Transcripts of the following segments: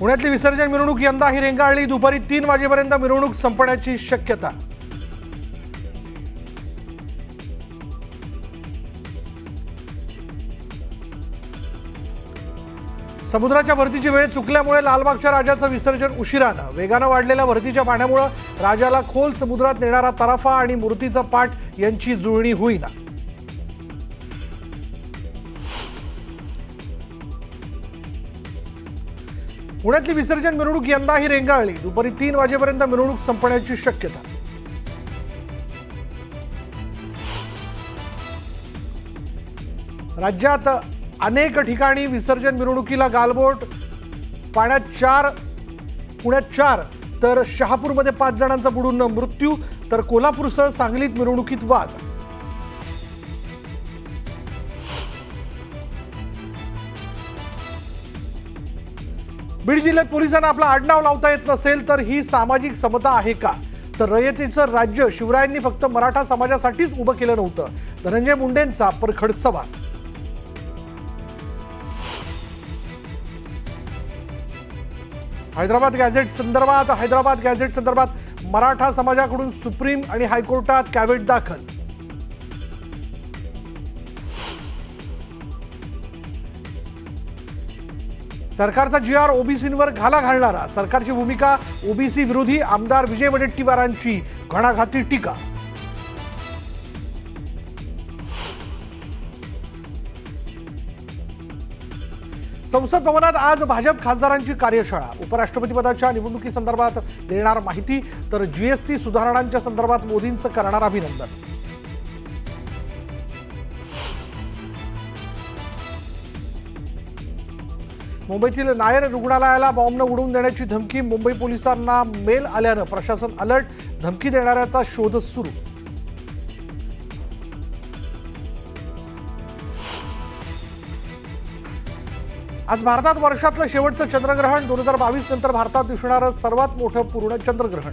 पुण्यातली विसर्जन मिरवणूक यंदाही रेंगाळली। दुपारी 3 वाजेपर्यंत मिरवणूक संपण्याची शक्यता। समुद्राच्या भरतीची वेळ चुकल्यामुळे लालबागच्या राजाचं विसर्जन उशिरानं। वेगानं वाढलेल्या भरतीच्या पाण्यामुळे राजाला खोल समुद्रात नेणारा तराफा आणि मूर्तीचा पाठ यांची जुळणी होईना। पुण्यातली विसर्जन मिरवणूक यंदाही रेंगाळली। दुपारी 3 वाजेपर्यंत मिरवणूक संपण्याची शक्यता। राज्यात अनेक ठिकाणी विसर्जन मिरवणुकीला गालबोट। पुण्यात 4 तर शहापूरमध्ये 5 जणांचा बुडून मृत्यू, तर कोल्हापूरसह सांगलीत मिरवणुकीत वाद। बीड जिल्ह्यात पोलिसांना आपला आडनाव लावता येत नसेल तर ही सामाजिक समता आहे का? तर रयतेचं राज्य शिवरायांनी फक्त मराठा समाजासाठीच उभं केलं नव्हतं, धनंजय मुंडेंचा परखड सवाल। हैदराबाद गॅझेट संदर्भात मराठा समाजाकडून सुप्रीम आणि हायकोर्टात कॅव्हेट दाखल। सरकारचा GR ओबीसींवर घाला घालणारा। सरकारची भूमिका ओबीसी विरोधी। आमदार विजय वडेट्टीवारांची घणाघाती टीका। संसद भवनात आज भाजप खासदारांची कार्यशाळा। उपराष्ट्रपतीपदाच्या निवडणुकीसंदर्भात देणार माहिती, तर GST सुधारणांच्या संदर्भात मोदींचं करणार अभिनंदन। मुंबईतील नायर रुग्णालयाला बॉम्बनं उडवून देण्याची धमकी। मुंबई पोलिसांना मेल आल्यानं प्रशासन अलर्ट। धमकी देणाऱ्याचा शोध सुरू। आज भारतात वर्षातलं शेवटचं चंद्रग्रहण। 2022 नंतर भारतात दिसणारं सर्वात मोठं पूर्ण चंद्रग्रहण।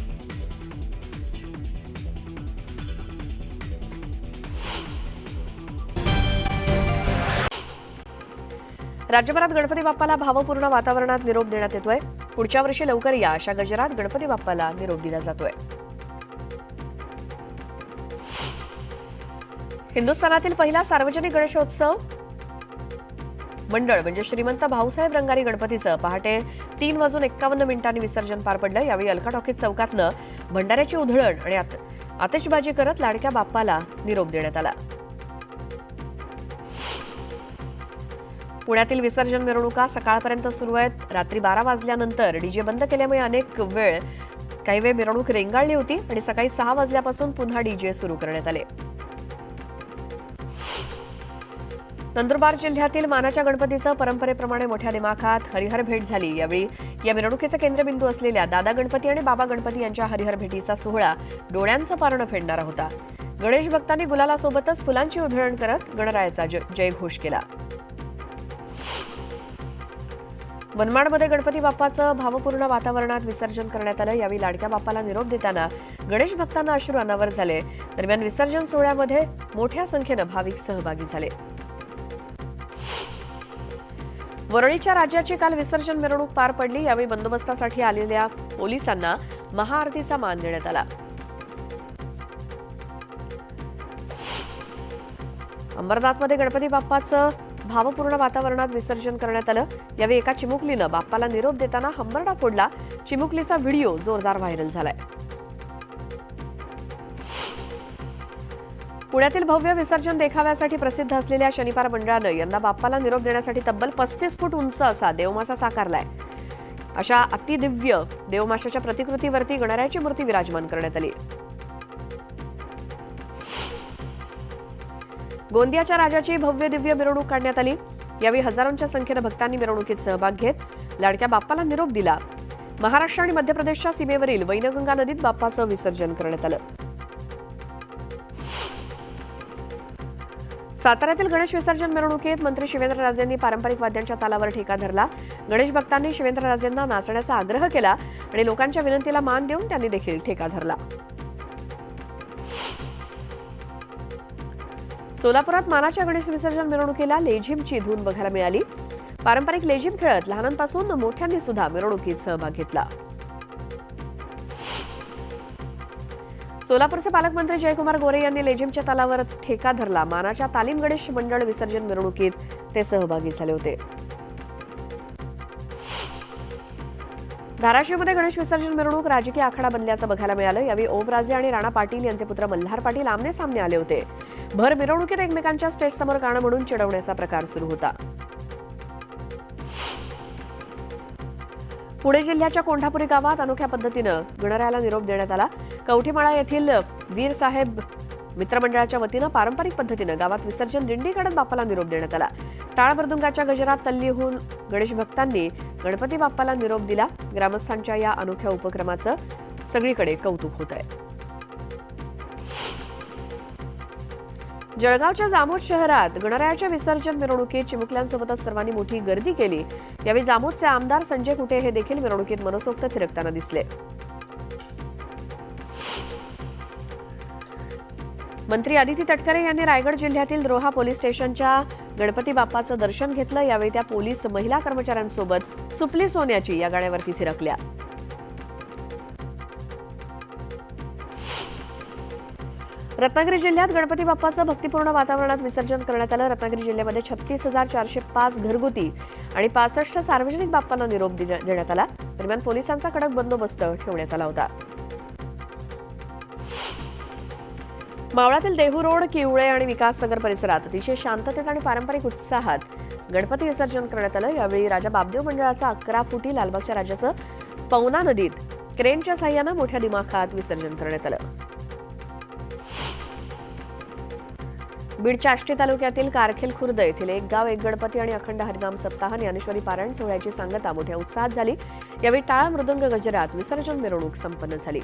राज्यभरात गणपती बाप्पाला भावपूर्ण वातावरणात निरोप देण्यात येतोय। पुढच्या वर्षी लवकर या अशा गजरात गणपती बाप्पाला निरोप दिला जातोय। हिंदुस्थानातील पहिला सार्वजनिक गणेशोत्सव मंडळ म्हणजे श्रीमंत भाऊसाहेब रंगारी गणपतीचं पहाटे 3:51 विसर्जन पार पडलं। यावेळी अलका टॉकीज चौकातनं भंडाऱ्याची उधळण आणि आतिषबाजी करत लाडक्या बाप्पाला निरोप देण्यात आला। पुण्यातील विसर्जन मिरवणुका सकाळपर्यंत सुरू आहेत। रात्री 12 वाजल्यानंतर डीजे बंद केल्यामुळे काही वेळ मिरवणूक रेंगाळली होती आणि सकाळी 6 वाजल्यापासून पुन्हा डीजे सुरू करण्यात आले। नंदुरबार जिल्ह्यातील मानाच्या गणपतीचं परंपरेप्रमाणे मोठ्या दिमाखात हरिहर भेट झाली। यावेळी या मिरवणुकीचा केंद्रबिंदू असलेल्या दादा गणपती आणि बाबा गणपती यांच्या हरिहर भेटीचा सोहळा डोळ्यांचं पारणं फेडणारा होता। गणेश भक्तांनी गुलालासोबतच फुलांची उधळण करत गणरायाचा जयघोष केला। मनमाडमध्ये गणपती बाप्पाचं भावपूर्ण वातावरणात विसर्जन करण्यात आलं। यावेळी लाडक्या बाप्पाला निरोप देताना गणेश भक्तांना अश्रू अनावर झाले। दरम्यान विसर्जन सोहळ्यामध्ये मोठ्या संख्येनं भाविक सहभागी झाले। वरळीच्या राज्याची काल विसर्जन मिरवणूक पार पडली। यावेळी बंदोबस्तासाठी आलेल्या पोलिसांना महाआरतीचा मान देण्यात आला। अंबरनाथमध्ये गणपती बाप्पाचं भावपूर्ण वातावरणात विसर्जन करण्यात आलं। यावेळी एका चिमुकलीनं बाप्पाला निरोप देताना हंबरडा फोडला। चिमुकलीचा व्हिडिओ जोरदार व्हायरल झालाय। पुण्यातील भव्य विसर्जन देखाव्यासाठी प्रसिद्ध असलेल्या शनिपार मंडळानं यंदा बाप्पाला निरोप देण्यासाठी तब्बल 35 फूट उंच असा देवमासा साकारलाय। अशा अतिदिव्य देवमाशाच्या प्रतिकृतीवरती गणरायाची मूर्ती विराजमान करण्यात आली। गोंदियाच्या राजाची भव्य दिव्य मिरवणूक काढण्यात आली। यावेळी हजारोंच्या संख्येनं भक्तांनी मिरवणुकीत सहभाग घेत लाडक्या बाप्पाला निरोप दिला। महाराष्ट्र आणि मध्य प्रदेशच्या सीमेवरील वैनगंगा नदीत बाप्पाचं विसर्जन करण्यात आलं। साताऱ्यातील गणेश विसर्जन मिरवणुकीत मंत्री शिवेंद्रराजेंनी पारंपरिक वाद्यांच्या तालावर ठेका धरला। गणेश भक्तांनी शिवेंद्रराजेंना नाचण्याचा आग्रह केला आणि लोकांच्या विनंतीला मान देऊन त्यांनी देखील ठेका धरला। सोलापुरात मानाच्या गणेश विसर्जन मिरवणुकीला लेझिमची धून बघायला मिळाली। पारंपरिक लेझिम खेळत लहानांपासून मोठ्यांनी सुद्धा मिरवणुकीत सहभाग घेतला. सोलापूरचे पालकमंत्री जयकुमार गोरे यांनी लेझिमच्या तालावर ठेका धरला. मानाच्या तालीम गणेश मंडळ विसर्जन मिरवणुकीत ते सहभागी झाले होते. धाराशिवमध्ये गणेश विसर्जन मिरवणूक राजकीय आखाडा बनल्याचं बघायला मिळालं. यावेळी ओमराजे आणि राणा पाटील यांचे पुत्र मल्हार पाटील आमने सामने आले होते. भर मिरवणुकीत एकमेकांच्या स्टेजसमोर गाणं म्हणून चिडवण्याचा प्रकार सुरू होता. पुणे जिल्ह्याच्या कोंढापुरी गावात अनोख्या पद्धतीनं गणरायाला निरोप देण्यात आला. कवठीमाळा येथील वीर साहेब मित्रमंडळाच्या वतीनं पारंपरिक पद्धतीनं गावात विसर्जन दिंडी काढत बाप्पाला निरोप देण्यात आला. टाळ मृदुंगाच्या गजरात तल्ली होऊन गणेश भक्तांनी गणपती बाप्पाला निरोप दिला. ग्रामस्थांच्या या अनोख्या उपक्रमाचं सगळीकडे कौतुक होत आहे. जळगावच्या जामोद शहरात गणरायाच्या विसर्जन मिरवणुकीत चिमुकल्यांसोबतच सर्वांनी मोठी गर्दी केली. यावेळी जामोदचे आमदार संजय कुटे हे देखील मिरवणुकीत मनसोक्त थिरकताना दिसले. मंत्री अदिती तटकरे यांनी रायगड जिल्ह्यातील रोहा पोलीस स्टेशनच्या गणपती बाप्पाचं दर्शन घेतलं. यावेळी त्या पोलीस महिला कर्मचाऱ्यांसोबत सुपली सोन्याची या गाण्यावरती थिरकल्या. रत्नागिरी जिल्ह्यात गणपती बाप्पाचं भक्तिपूर्ण वातावरणात विसर्जन करण्यात आलं. रत्नागिरी जिल्ह्यामध्ये 36,405 घरगुती आणि 65 सार्वजनिक बाप्पांना निरोप देण्यात आला. दरम्यान पोलिसांचा कडक बंदोबस्त ठेवण्यात आला होता. मावळातील देहू रोड, किवळे आणि विकासनगर परिसरात अतिशय शांततेत आणि पारंपरिक उत्साहात गणपती विसर्जन करण्यात आलं. यावेळी राजा बापदेव मंडळाचं 11 फुटी लालबागच्या राजाचं पवना नदीत क्रेनच्या साह्यानं मोठ्या दिमाखात विसर्जन करण्यात आलं. बीडच्या आष्टी तालुक्यातील कारखेल खुर्द येथील एक गाव एक गणपती आणि अखंड हरिनाम सप्ताह ज्ञानेश्वरी पारायण सोहळ्याची सांगता मोठ्या उत्साहात झाली. यावेळी टाळ मृदुंग गजरात विसर्जन मिरवणूक संपन्न झाली.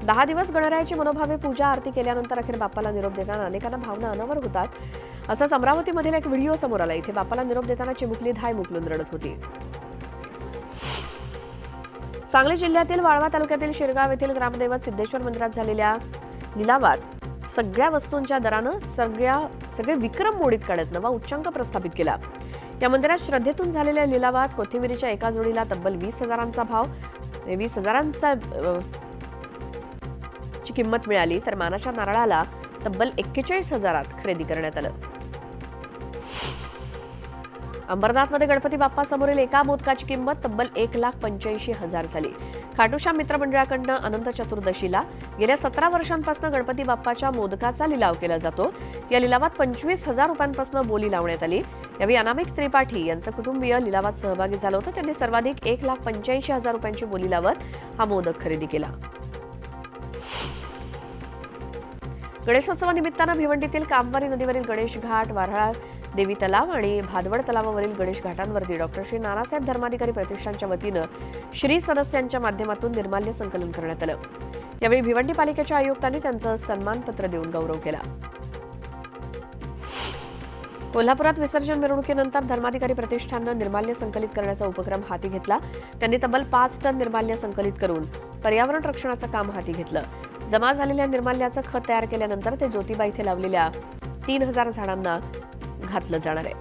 10 दिवस गणरायाची मनोभावे पूजा आरती केल्यानंतर अखेर बाप्पाला निरोप देताना अनेकांना भावना अनावर होतात. असंच अमरावतीमधील एक व्हिडिओ समोर आला. इथे बाप्पाला निरोप देताना चिमुकली धाय मुकलून रडत होती. सांगली जिल्ह्यातील वाळवा तालुक्यातील शिरगाव येथील ग्रामदैवत सिद्धेश्वर मंदिरात झालेल्या लिलावात सगळ्या वस्तूंच्या दरानं सगळे विक्रम मोडीत काढत नवा उच्चांक प्रस्थापित केला. या मंदिरात श्रद्धेतून झालेल्या लिलावात कोथिंबिरीच्या एका जोडीला तब्बल 20,000चा भाव 20,000चा ची किंमत मिळाली, तर मानाच्या नारळाला तब्बल 41,000त खरेदी करण्यात आलं. अंबरनाथमध्ये गणपती बाप्पा समोरील एका मोदकाची किंमत तब्बल 1,85,000 झाली. खाटूश्याम मित्रमंडळाकडनं अनंत चतुर्दशीला गेल्या 17 वर्षांपासून गणपती बाप्पाच्या मोदकाचा लिलाव केला जातो. या लिलावात 25,000 रुपयांपासून बोली लावण्यात आली. यावेळी अनामिक त्रिपाठी यांचं कुटुंबीय लिलावात सहभागी झालं होतं. त्यांनी सर्वाधिक 1,85,000 रुपयांची बोली लावत हा मोदक खरेदी केला. गणेशोत्सवानिमित्तानं भिवंडीतील कामवारी नदीवरील गणेश घाट, वाऱ्हाळा देवी तलाव आणि भादवड तलावावरील गणेश घाटांवरती डॉक्टर श्री नानासाहेब धर्माधिकारी प्रतिष्ठानच्या वतीनं श्री सदस्यांच्या माध्यमातून निर्माल्य संकलन करण्यात आलं. यावेळी भिवंडी पालिकेच्या आयुक्तांनी त्यांचं सन्मानपत्र देऊन गौरव केला. कोल्हापुरात विसर्जन मिरवणुकीनंतर धर्माधिकारी प्रतिष्ठाननं निर्माल्य संकलित करण्याचा उपक्रम हाती घेतला. त्यांनी तब्बल 5 टन निर्माल्य संकलित करून पर्यावरण रक्षणाचं काम हाती घेतलं. जमा झालेल्या निर्माल्याचं खत तयार केल्यानंतर ते ज्योतिबा इथे लावलेल्या 3,000 झाडांना घातलं जाणार आहे.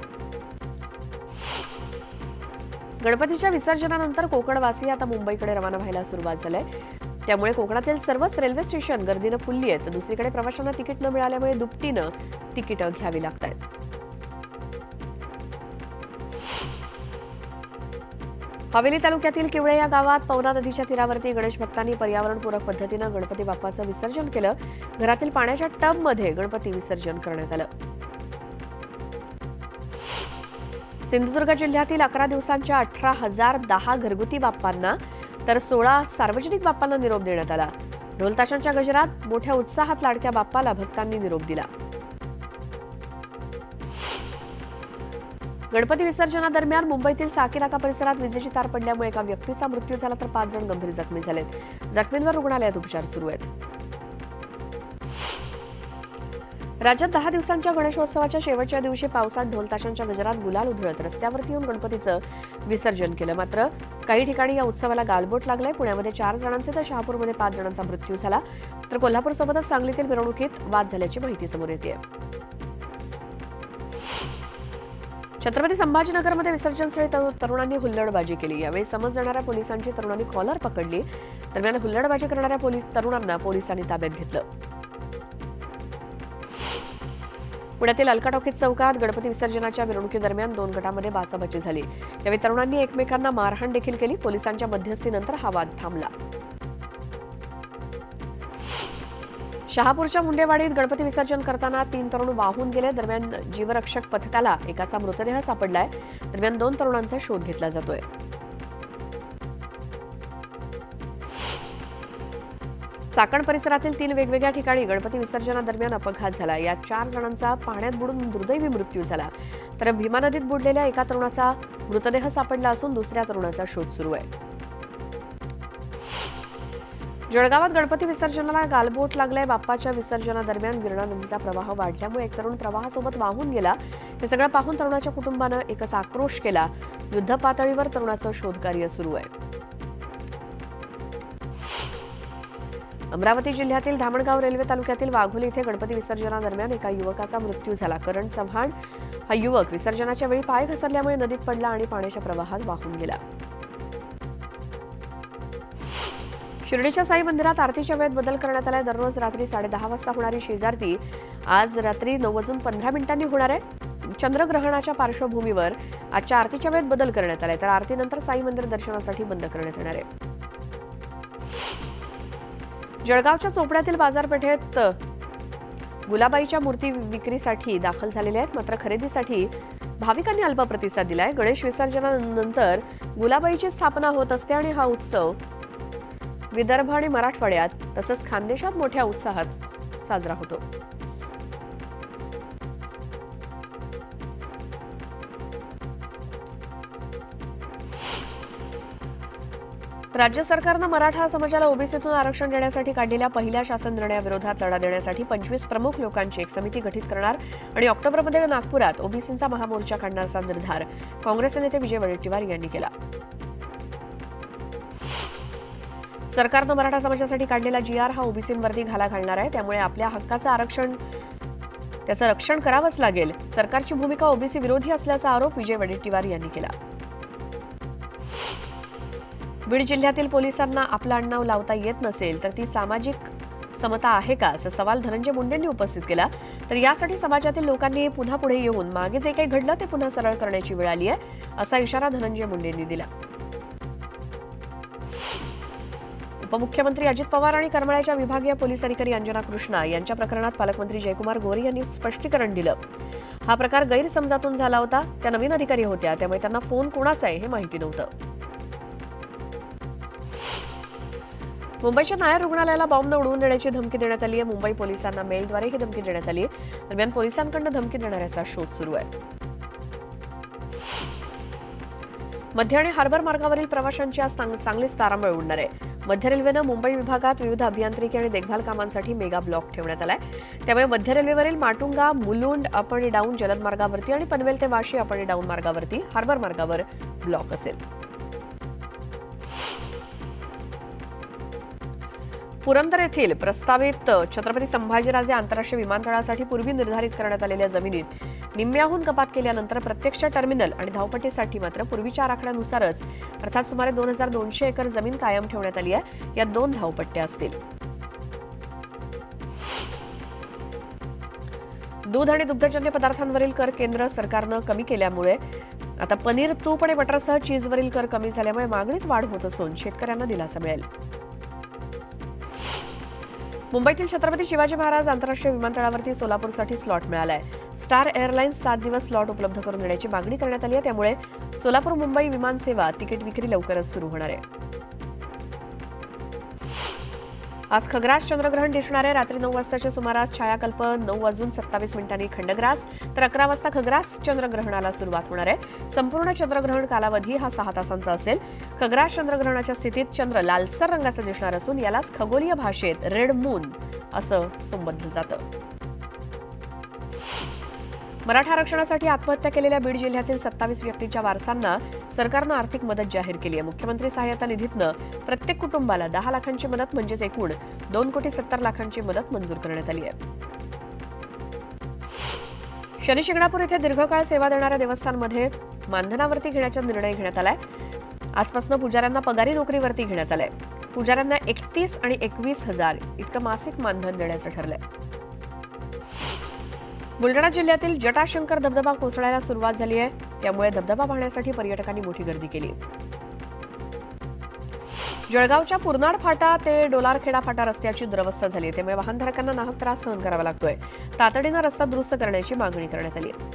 गणपतीच्या विसर्जनानंतर कोकणवासी आता मुंबईकडे रवाना व्हायला सुरुवात झाली आहे. त्यामुळे कोकणातील सर्वच रेल्वे स्टेशन गर्दीनं फुलली आहेत. दुसरीकडे प्रवाशांना तिकीट न मिळाल्यामुळे दुपटीनं तिकीटं घ्यावी लागत आहेत. हवेली तालुक्यातील किवळे या गावात पवना नदीच्या तीरावरती गणेश भक्तांनी पर्यावरणपूरक पद्धतीनं गणपती बाप्पाचं विसर्जन केलं. घरातील पाण्याच्या टबमध्ये गणपती विसर्जन करण्यात आलं. सिंधुदुर्ग जिल्ह्यातील 11 दिवसांच्या 18,010 घरगुती बाप्पांना तर 16 सार्वजनिक बाप्पांना निरोप देण्यात आला. ढोलताशांच्या गजरात मोठ्या उत्साहात लाडक्या बाप्पाला भक्तांनी निरोप दिला. गणपती विसर्जनादरम्यान मुंबईतील साकीनाका परिसरात विजेची तार पडल्यामुळे एका व्यक्तीचा मृत्यू झाला, तर 5 जण गंभीर जखमी झालेत. जखमींवर रुग्णालयात उपचार सुरू आहेत. राज्यात 10 दिवसांच्या गणेशोत्सवाच्या शेवटच्या दिवशी पावसात ढोलताशांच्या गजरात गुलाल उधळत रस्त्यावरती येऊन गणपतीचं विसर्जन केलं. मात्र काही ठिकाणी या उत्सवाला गालबोट लागलंय. पुण्यामध्ये 4 जणांचे तर शहापूरमध्ये 5 जणांचा मृत्यू झाला, तर कोल्हापूरसोबतच सांगलीतील मिरवणुकीत वाद झाल्याची माहिती समोर येते. छत्रपती संभाजीनगरमध्ये विसर्जनस्थळी तरुणांनी हुल्लडबाजी केली. यावेळी समज देणाऱ्या पोलिसांची तरुणांनी कॉलर पकडली. दरम्यान हुल्लडबाजी करणाऱ्या तरुणांना पोलिसांनी ताब्यात घेतलं. पुण्यातील अलका टॉकीज चौकात गणपती विसर्जनाच्या मिरवणुकीदरम्यान 2 गटांमध्ये बाचाबाची झाली. यावेळी तरुणांनी एकमेकांना मारहाण देखील केली. पोलिसांच्या मध्यस्थीनंतर हा वाद थांबला. शहापूरच्या मुंडेवाडीत गणपती विसर्जन करताना 3 तरुण वाहून गेले. दरम्यान जीवरक्षक पथकाला एकाचा मृतदेह सापडलाय. दरम्यान 2 तरुणांचा शोध घेतला जातोय. चाकण परिसरातील 3 वेगवेगळ्या ठिकाणी गणपती विसर्जनादरम्यान अपघात झाला. यात 4 जणांचा पाण्यात बुडून दुर्दैवी मृत्यू झाला. तर भीमा नदीत बुडलेल्या एका तरुणाचा मृतदेह सापडला असून दुसऱ्या तरुणाचा शोध सुरू आहे. जळगावात गणपती विसर्जनाला गालबोट लागलाय. बाप्पाच्या विसर्जनादरम्यान गिरणा नदीचा प्रवाह वाढल्यामुळे एक तरुण प्रवाहासोबत वाहून गेला. हे सगळं पाहून तरुणाच्या कुटुंबानं एकच आक्रोश केला. युद्धपातळीवर तरुणाचं शोधकार्य सुरू आहे. अमरावती जिल्ह्यातील धामणगाव रेल्वे तालुक्यातील वाघोली इथे गणपती विसर्जनादरम्यान एका युवकाचा मृत्यू झाला. करण चव्हाण हा युवक विसर्जनाच्या वेळी पाय घसरल्यामुळे नदीत पडला आणि पाण्याच्या प्रवाहात वाहून गेला. शिर्डीच्या साई मंदिरात आरतीच्या वेळेत बदल करण्यात आलाय. दररोज रात्री 10:30 वाजता होणारी शेजारती आज रात्री 9:15 होणार आहे. चंद्रग्रहणाच्या पार्श्वभूमीवर आजच्या आरतीच्या वेळेत बदल करण्यात आलाय. तर आरतीनंतर साई मंदिर दर्शनासाठी बंद करण्यात येणार आहे. जळगावच्या चोपड्यातील बाजारपेठेत गुलाबाईच्या मूर्ती विक्रीसाठी दाखल झालेल्या आहेत. मात्र खरेदीसाठी भाविकांनी अल्प प्रतिसाद दिलाय. गणेश विसर्जनानंतर गुलाबाईची स्थापना होत असते आणि हा उत्सव विदर्भ आणि मराठवाड्यात तसंच खानदेशात मोठ्या उत्साहात साजरा होतो. राज्य सरकारनं मराठा समाजाला ओबीसीतून आरक्षण देण्यासाठी काढलेल्या पहिल्या शासन निर्णयाविरोधात लढा देण्यासाठी 25 प्रमुख लोकांची एक समिती गठीत करणार आणि ऑक्टोबरमध्ये नागपुरात ओबीसींचा महामोर्चा काढण्याचा निर्धार काँग्रेसचे नेते विजय वडेट्टीवार यांनी केला. सरकारनं मराठा समाजासाठी काढलेला GR हा ओबीसींवरती घाला घालणार आहे. त्यामुळे आपल्या हक्काचं आरक्षण त्याचं रक्षण करावंच लागेल. सरकारची भूमिका ओबीसी विरोधी असल्याचा आरोप विजय वडेट्टीवार यांनी केला. बीड जिल्ह्यातील पोलिसांना आपलं आडनाव लावता येत नसेल तर ती सामाजिक समता आहे का, असा सवाल धनंजय मुंडेंनी उपस्थित केला. तर यासाठी समाजातील लोकांनी पुन्हा पुढे येऊन मागे जे काही घडलं ते पुन्हा सरळ करण्याची वेळ आली आहे, असा इशारा धनंजय मुंडेंनी दिला. उपमुख्यमंत्री अजित पवार आणि करमाळ्याच्या विभागीय पोलीस अधिकारी अंजना कृष्णा यांच्या प्रकरणात पालकमंत्री जयकुमार गोरे यांनी स्पष्टीकरण दिलं. हा प्रकार गैरसमजातून झाला होता. त्या नवीन अधिकारी होत्या, त्यामुळे त्यांना फोन कोणाचा आहे हे माहिती नव्हतं. मुंबईच्या नायर रुग्णालयाला बॉम्ब उडवून देण्याची धमकी देण्यात आली आहे. मुंबई पोलिसांना मेलद्वारे ही धमकी देण्यात आली आहे. दरम्यान पोलिसांकडून धमकी देणाऱ्याचा शोध सुरू आहे. मध्य आणि हार्बर मार्गावरील प्रवाशांची आज चांगलीच तारांबळ उडणार आहे. मध्य रेल्वेनं मुंबई विभागात विविध अभियांत्रिकी आणि देखभाल कामांसाठी मेगा ब्लॉक ठेवण्यात आलाय. त्यामुळे मध्य रेल्वेवरील माटुंगा मुलुंड अप आणि डाऊन जलद मार्गावरती आणि पनवेल ते वाशी अप आणि डाऊन मार्गावरती हार्बर मार्गावर ब्लॉक असेल. पुरंदर येथील प्रस्तावित छत्रपती संभाजीराजे आंतरराष्ट्रीय विमानतळासाठी पूर्वी निर्धारित करण्यात आलेल्या जमिनीत निम्म्याहून कपात केल्यानंतर प्रत्यक्ष टर्मिनल आणि धावपट्टीसाठी मात्र पूर्वीच्या आराखड्यानुसारच अर्थात सुमारे 2200 एकर जमीन कायम ठेवण्यात आली आहे. यात 2 धावपट्ट्या असतील. दूध आणि दुग्धजन्य पदार्थांवरील कर केंद्र सरकारनं कमी केल्यामुळे आता पनीर, तूप आणि बटरसह चीजवरील कर कमी झाल्यामुळे मागणीत वाढ होत असून शेतकऱ्यांना दिलासा मिळेल. मुंबईतील छत्रपती शिवाजी महाराज आंतरराष्ट्रीय विमानतळावरती सोलापूरसाठी स्लॉट मिळालाय. स्टार एअरलाइन्स 7 दिवस स्लॉट उपलब्ध करून देण्याची मागणी करण्यात आली आहे. त्यामुळे सोलापूर मुंबई विमान सेवा तिकीट विक्री लवकरच सुरू होणार आहे. आज खग्रास चंद्रग्रहण दिसणार आहे. रात्री 9 वाजताच्या सुमारास छायाकल्प 9:27 खंडग्रास तर 11 वाजता खग्रास चंद्रग्रहणाला सुरुवात होणार आहे. संपूर्ण चंद्रग्रहण कालावधी हा 6 तासांचा असेल. खग्रास चंद्रग्रहणाच्या स्थितीत चंद्र लालसर रंगाचा दिसणार असून यालाच खगोलीय भाषेत रेड मून असं संबोधलं जातं. मराठा आरक्षणासाठी आत्महत्या केलेल्या बीड जिल्ह्यातील 27 व्यक्तींच्या वारसांना सरकारनं आर्थिक मदत जाहीर केली आहे. मुख्यमंत्री सहाय्यता निधीतनं प्रत्येक कुटुंबाला 10 लाखांची मदत म्हणजेच एकूण 2,70,00,000ची मदत मंजूर करण्यात आली आहे. शनी शिंगणापूर येथे दीर्घकाळ सेवा देणाऱ्या देवस्थानमध्ये मानधनावरती घेण्याचा निर्णय घेण्यात आलाय. आजपासून पुजाऱ्यांना पगारी नोकरीवरती घेण्यात आलंय. पुजाऱ्यांना 31 आणि 21,000 इतकं मासिक मानधन देण्याचं ठरलंय. बुलढाणा जिल्ह्यातील जटाशंकर धबधबा कोसळायला सुरुवात झाली आहे. त्यामुळे धबधबा पाहण्यासाठी पर्यटकांनी मोठी गर्दी केली. जळगावच्या पुरनाड फाटा ते डोलारखेडा फाटा रस्त्याची दुरवस्था झाली आहे. त्यामुळे वाहनधारकांना नाहक त्रास सहन करावा लागतोय. तातडीनं रस्ता दुरुस्त करण्याची मागणी करण्यात आली आहे.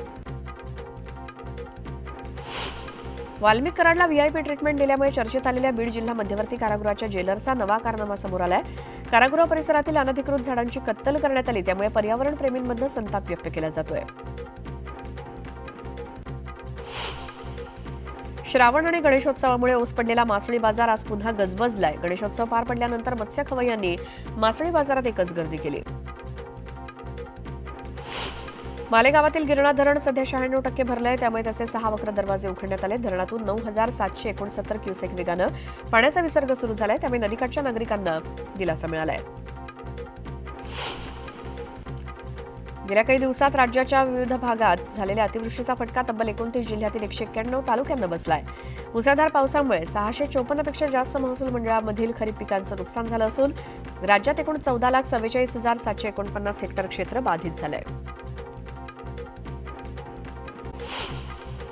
वाल्मिक कराडला व्हीआयपी ट्रीटमेंट दिल्यामुळे चर्चेत आलेल्या बीड जिल्हा मध्यवर्ती कारागृहाच्या जेलरचा नवा कारनामा समोर आलाय. कारागृह परिसरातील अनधिकृत झाडांची कत्तल करण्यात आली. त्यामुळे पर्यावरण प्रेमींमध्ये संताप व्यक्त केला जातोय. श्रावण आणि गणेशोत्सवामुळे ओस पडलेला मासळी बाजार आज पुन्हा गजबजलाय. गणेशोत्सव पार पडल्यानंतर मत्स्य खवय्यांनी मासळी बाजारात एकच गर्दी केली. मालेगावातील गिरणा धरण सध्या 96% भरलंय. त्यामुळे त्याचे 6 वक्र दरवाजे उघडण्यात आले. धरणातून 9,769 क्युसेक वेगानं पाण्याचा विसर्ग सुरू झालाय. त्यामुळे नदीकाठच्या नागरिकांना दिलासा मिळालाय. गेल्या काही दिवसात राज्याच्या विविध भागात झालेल्या अतिवृष्टीचा फटका तब्बल 29 जिल्ह्यातील 191 तालुक्यांना बसलाय. मुसळधार पावसामुळे 654 पेक्षा जास्त महसूल मंडळामधील खरीप पिकांचं नुकसान झालं असून राज्यात एकूण 14,44,749 हेक्टर क्षेत्र बाधित झालंय.